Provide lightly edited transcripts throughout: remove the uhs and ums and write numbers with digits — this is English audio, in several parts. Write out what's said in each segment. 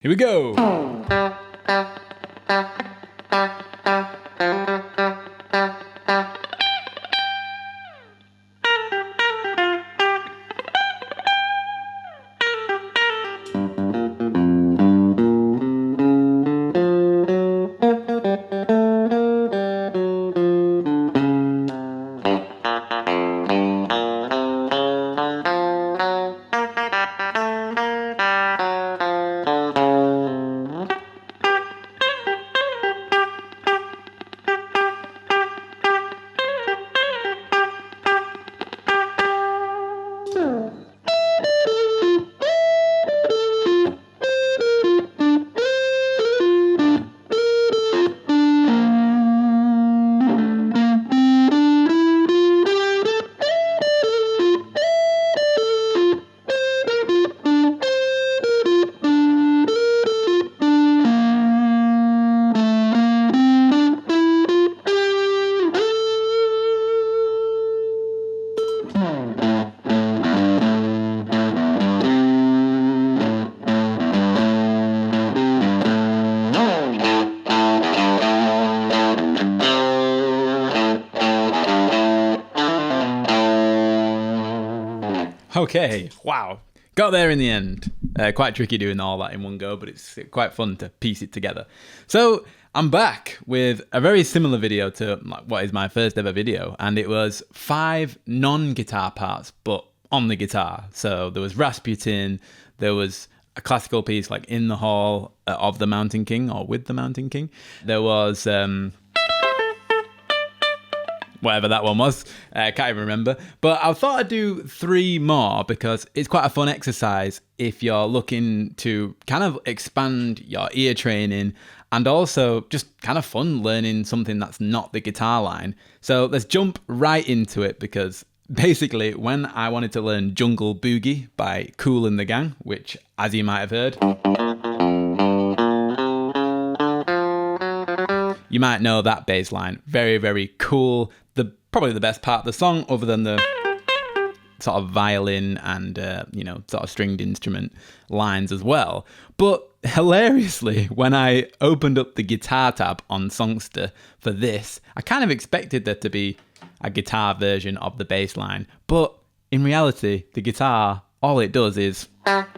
Here we go. Okay, wow. Got there in the end. Quite tricky doing all that in one go, but it's quite fun to piece it together. So I'm back with a very similar video to what is my first ever video, and it was 5 non-guitar parts, but on the guitar. So there was Rasputin, there was a classical piece like In the Hall of the Mountain King, or With the Mountain King. There was... whatever that one was, can't even remember. But I thought I'd do 3 more because it's quite a fun exercise if you're looking to kind of expand your ear training and also just kind of fun learning something that's not the guitar line. So let's jump right into it because basically when I wanted to learn Jungle Boogie by Koolandthegang, which as you might have heard, you might know that bass line. Very, very cool. Probably the best part of the song, other than the sort of violin and, sort of stringed instrument lines as well. But hilariously, when I opened up the guitar tab on Songster for this, I kind of expected there to be a guitar version of the bass line. But in reality, the guitar, all it does is for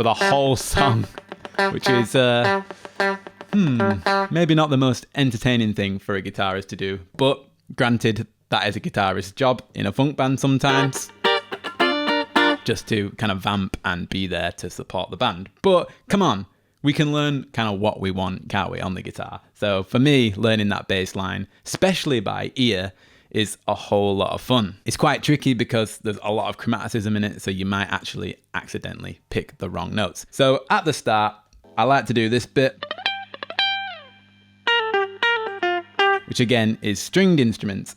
the whole song, which is... maybe not the most entertaining thing for a guitarist to do, but granted, that is a guitarist's job in a funk band sometimes, just to kind of vamp and be there to support the band. But come on, we can learn kind of what we want, can't we, on the guitar? So for me, learning that bass line, especially by ear, is a whole lot of fun. It's quite tricky because there's a lot of chromaticism in it, so you might actually accidentally pick the wrong notes. So at the start, I like to do this bit, which again is stringed instruments.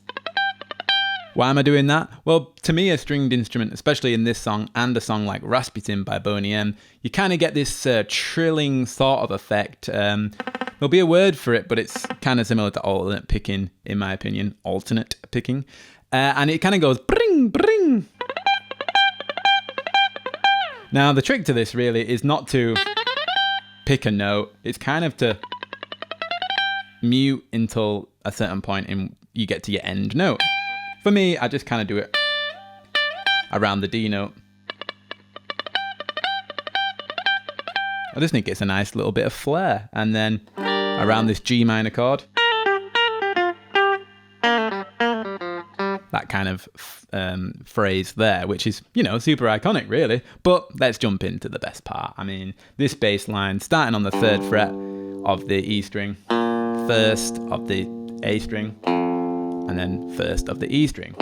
Why am I doing that? Well, to me, a stringed instrument, especially in this song and a song like Rasputin by Boney M, you kind of get this trilling sort of effect. There'll be a word for it, but it's kind of similar to alternate picking, in my opinion. Alternate picking. And it kind of goes bring, bring. Now, the trick to this really is not to pick a note. It's kind of to mute until a certain point and you get to your end note. For me, I just kind of do it around the D note. I just think it's a nice little bit of flair. And then around this G minor chord, that kind of phrase there, which is, super iconic really. But let's jump into the best part. I mean, this bass line starting on the 3rd fret of the E string, 1st of the A string, and then 1st of the E string.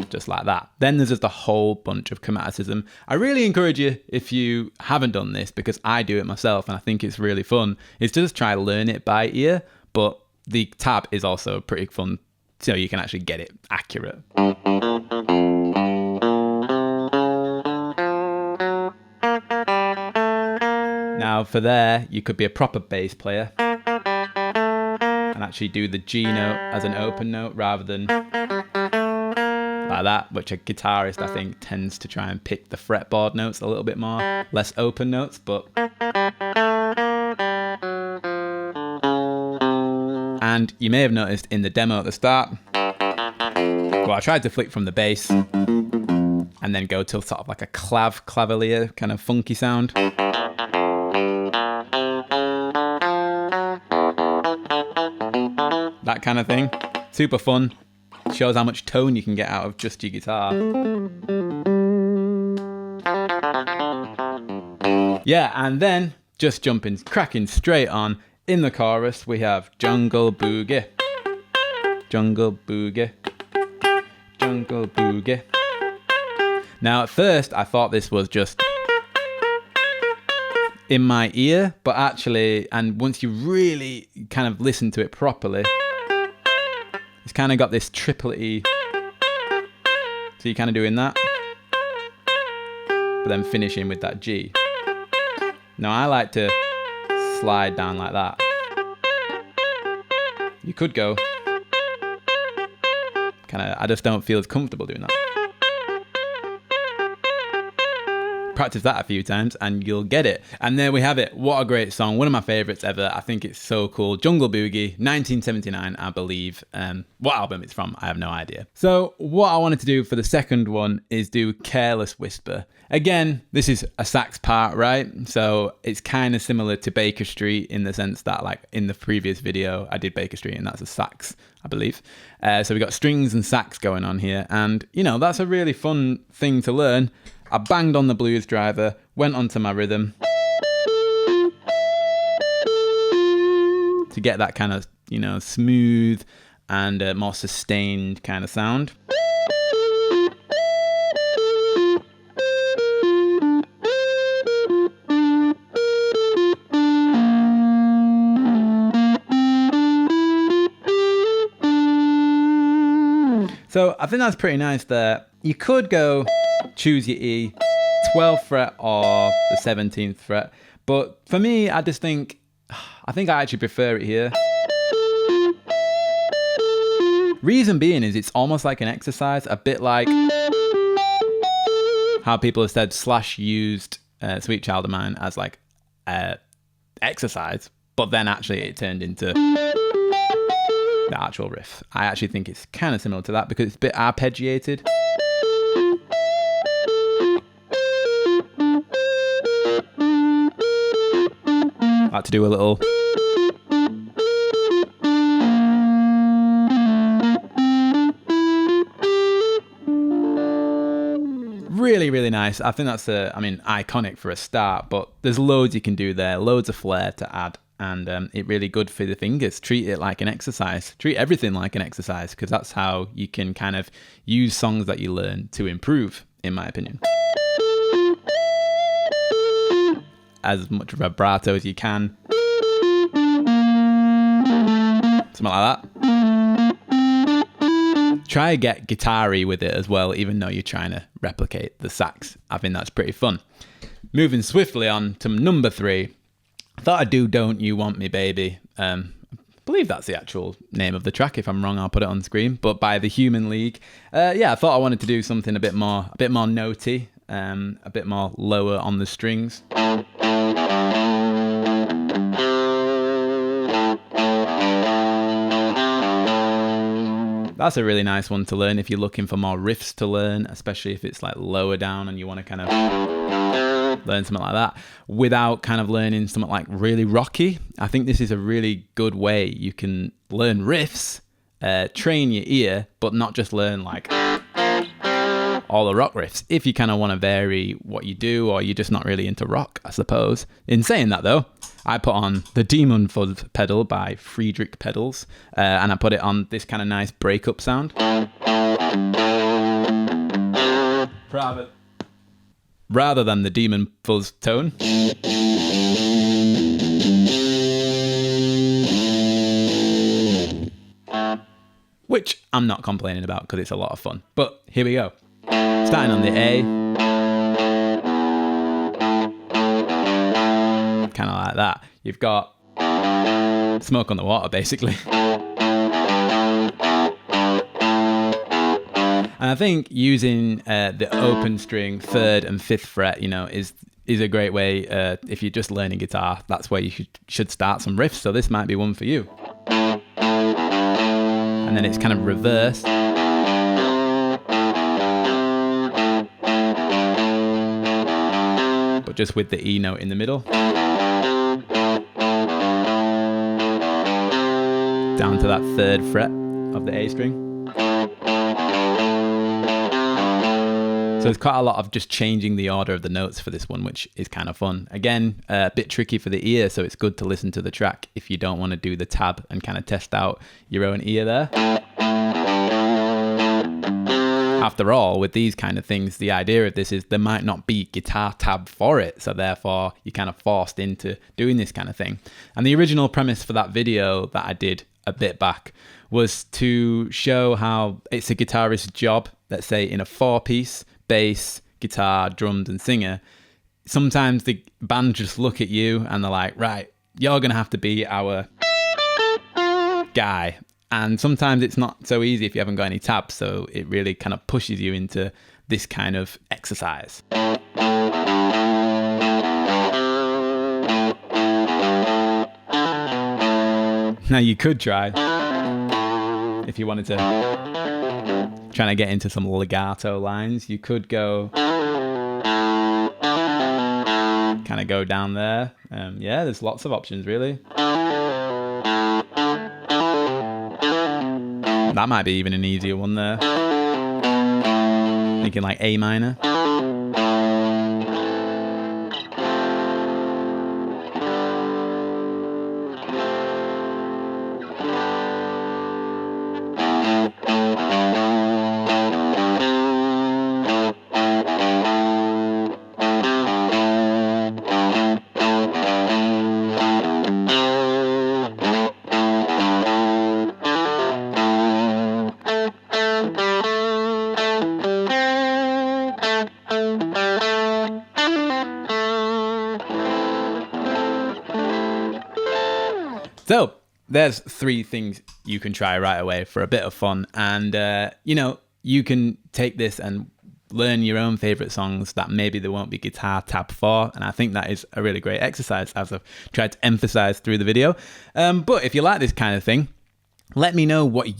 Just like that. Then there's just a whole bunch of chromaticism. I really encourage you, if you haven't done this, because I do it myself and I think it's really fun, is to just try to learn it by ear, but the tab is also pretty fun so you can actually get it accurate. Now for there, you could be a proper bass player and actually do the G note as an open note rather than like like that, which a guitarist, I think, tends to try and pick the fretboard notes a little bit more, less open notes, but... And you may have noticed in the demo at the start, well, I tried to flick from the bass and then go to sort of like a clavalier kind of funky sound. That kind of thing. Super fun. Shows how much tone you can get out of just your guitar. Yeah, and then just cracking straight on in the chorus, we have Jungle Boogie. Jungle Boogie. Jungle Boogie. Now, at first, I thought this was just in my ear, but actually, and once you really kind of listen to it properly, it's kind of got this triple-y. So you're kind of doing that, but then finishing with that G. Now, I like to slide down like that. You could go kind of, I just don't feel as comfortable doing that. Practice that a few times and you'll get it. And there we have it. What a great song. One of my favorites ever. I think it's so cool. Jungle Boogie, 1979, I believe. What album it's from, I have no idea. So what I wanted to do for the second one is do Careless Whisper. Again, this is a sax part, right? So it's kind of similar to Baker Street in the sense that, like, in the previous video, I did Baker Street and that's a sax, I believe. So we got strings and sax going on here. And, you know, that's a really fun thing to learn. I banged on the blues driver, went onto my rhythm to get that kind of, you know, smooth and more sustained kind of sound. So I think that's pretty nice there. You could go choose your E, 12th fret or the 17th fret. But for me, I think I actually prefer it here. Reason being is it's almost like an exercise, a bit like how people have said Slash used Sweet Child of Mine as like exercise, but then actually it turned into the actual riff. I actually think it's kind of similar to that because it's a bit arpeggiated. I like to do a little really nice. I think that's iconic for a start, but there's loads you can do there, loads of flair to add, and it's really good for the fingers. Treat it like an exercise. Treat everything like an exercise, because that's how you can kind of use songs that you learn to improve, in my opinion. As much vibrato as you can. Something like that. Try to get guitar-y with it as well, even though you're trying to replicate the sax. I think that's pretty fun. Moving swiftly on to number 3. Thought I'd do Don't You Want Me Baby. I believe that's the actual name of the track. If I'm wrong, I'll put it on screen. But by the Human League. I thought I wanted to do something a bit more notey, a bit more lower on the strings. That's a really nice one to learn if you're looking for more riffs to learn, especially if it's like lower down and you want to kind of learn something like that without kind of learning something like really rocky. I think this is a really good way you can learn riffs, train your ear, but not just learn like all the rock riffs. If you kind of want to vary what you do, or you're just not really into rock, I suppose. In saying that though, I put on the Demon Fuzz pedal by Friedrich Pedals, and I put it on this kind of nice breakup sound. Rather than the Demon Fuzz tone. Which I'm not complaining about because it's a lot of fun. But here we go. Starting on the A. Kind of like that. You've got Smoke on the Water, basically. And I think using the open string 3rd and 5th fret, you know, is a great way. If you're just learning guitar, that's where you should start some riffs. So this might be one for you. And then it's kind of reversed. But just with the E note in the middle. Down to that 3rd fret of the A string. So there's quite a lot of just changing the order of the notes for this one, which is kind of fun. Again, a bit tricky for the ear, so it's good to listen to the track if you don't want to do the tab and kind of test out your own ear there. After all, with these kind of things, the idea of this is there might not be guitar tab for it, so therefore you're kind of forced into doing this kind of thing. And the original premise for that video that I did a bit back was to show how it's a guitarist's job, let's say in a 4-piece, bass, guitar, drums and singer. Sometimes the band just look at you and they're like, right, you're gonna have to be our guy. And sometimes it's not so easy if you haven't got any tabs, so it really kind of pushes you into this kind of exercise. Now you could try, if you wanted to, trying to get into some legato lines, you could go, kind of go down there. Yeah, there's lots of options really. That might be even an easier one there. Thinking like A minor. So there's 3 things you can try right away for a bit of fun. And, you know, you can take this and learn your own favorite songs that maybe there won't be guitar tab for. And I think that is a really great exercise, as I've tried to emphasize through the video. But if you like this kind of thing, let me know what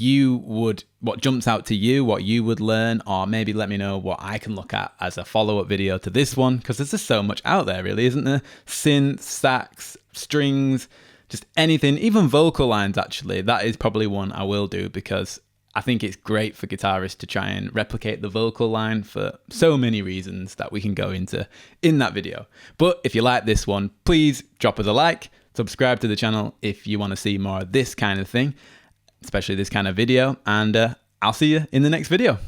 jumps out to you, what you would learn, or maybe let me know what I can look at as a follow-up video to this one, because there's just so much out there really, isn't there? Synth, sax, strings, just anything, even vocal lines actually. That is probably one I will do, because I think it's great for guitarists to try and replicate the vocal line for so many reasons that we can go into in that video. But if you like this one, please drop us a like, subscribe to the channel if you want to see more of this kind of thing, especially this kind of video, and I'll see you in the next video.